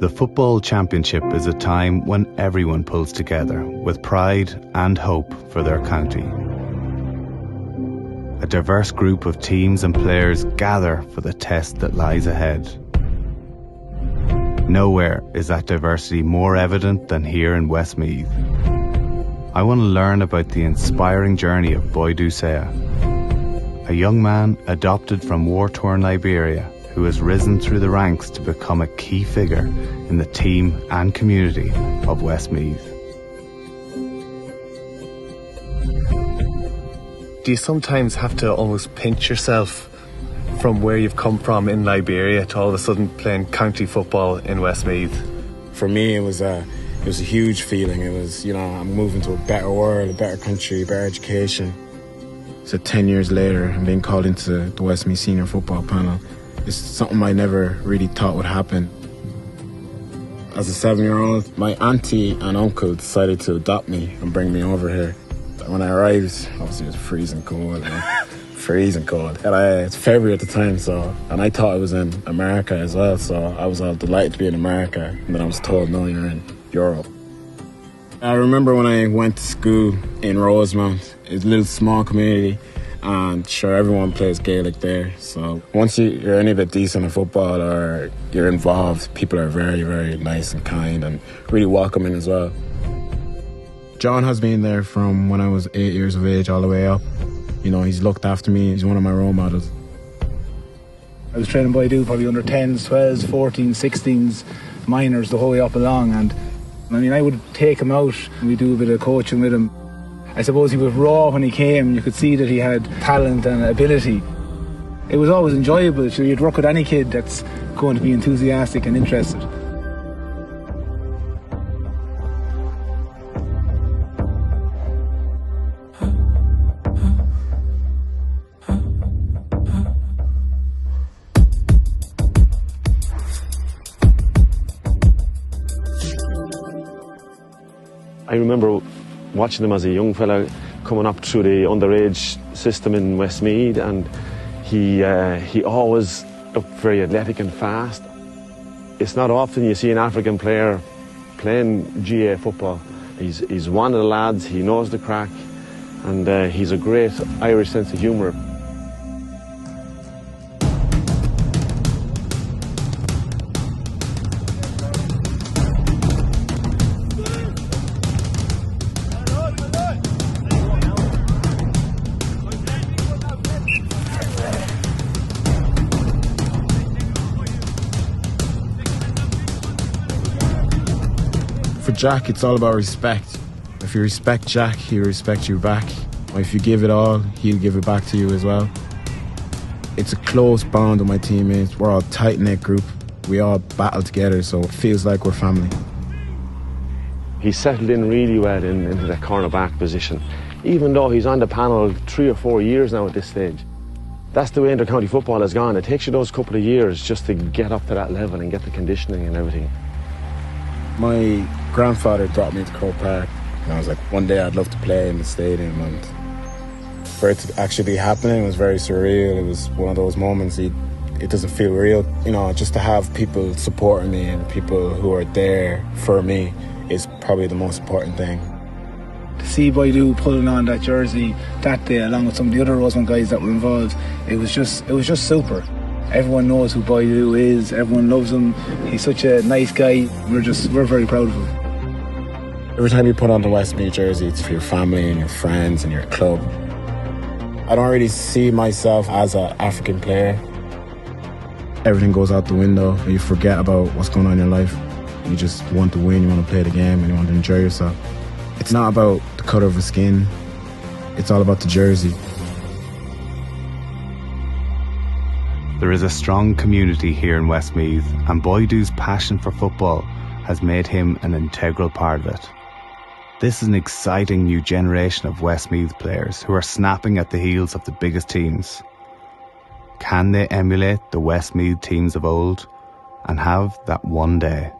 The Football Championship is a time when everyone pulls together with pride and hope for their county. A diverse group of teams and players gather for the test that lies ahead. Nowhere is that diversity more evident than here in Westmeath. I want to learn about the inspiring journey of Boidu Sayeh, a young man adopted from war-torn Liberia who has risen through the ranks to become a key figure in the team and community of Westmeath. Do you sometimes have to almost pinch yourself from where you've come from in Liberia to all of a sudden playing county football in Westmeath? For me, it was a huge feeling. It was, I'm moving to a better world, a better country, better education. So 10 years later, I'm being called into the Westmeath senior football panel. It's something I never really thought would happen. As a 7-year-old, my auntie and uncle decided to adopt me and bring me over here. When I arrived, obviously it was freezing cold, freezing cold. And it's February at the time, and I thought I was in America as well, so I was all delighted to be in America. And then I was told, no, you're in Europe. I remember when I went to school in Rosemount, it's a little small community, and sure, everyone plays Gaelic there. So once you're any bit decent at football or you're involved, people are very, very nice and kind and really welcoming as well. John has been there from when I was 8 years of age all the way up. He's looked after me. He's one of my role models. I was training Boidu probably under 10s, 12s, 14s, 16s, minors the whole way up along. And I would take him out and we'd do a bit of coaching with him. I suppose he was raw when he came. You could see that he had talent and ability. It was always enjoyable. So you'd work with any kid that's going to be enthusiastic and interested. I remember watching him as a young fella coming up through the underage system in Westmeath, and he always looked very athletic and fast. It's not often you see an African player playing GAA football. He's one of the lads, he knows the crack, and he's a great Irish sense of humour. For Jack, it's all about respect. If you respect Jack, he'll respect you back. If you give it all, he'll give it back to you as well. It's a close bond with my teammates. We're all a tight-knit group. We all battle together, so it feels like we're family. He's settled in really well into that cornerback position, even though he's on the panel 3 or 4 years now at this stage. That's the way inter-county football has gone. It takes you those couple of years just to get up to that level and get the conditioning and everything. My grandfather brought me to Croke Park, and I was like, one day I'd love to play in the stadium, and for it to actually be happening, it was very surreal. It was one of those moments, it doesn't feel real. Just to have people supporting me and people who are there for me is probably the most important thing. To see Boidu pulling on that jersey that day, along with some of the other Rosemount guys that were involved, it was just super. Everyone knows who Boidu is, everyone loves him, he's such a nice guy, we're very proud of him. Every time you put on the Westmeath jersey, it's for your family and your friends and your club. I don't really see myself as an African player. Everything goes out the window, and you forget about what's going on in your life. You just want to win, you want to play the game, and you want to enjoy yourself. It's not about the colour of the skin, it's all about the jersey. There is a strong community here in Westmeath, and Boidu's passion for football has made him an integral part of it. This is an exciting new generation of Westmeath players who are snapping at the heels of the biggest teams. Can they emulate the Westmeath teams of old and have that one day?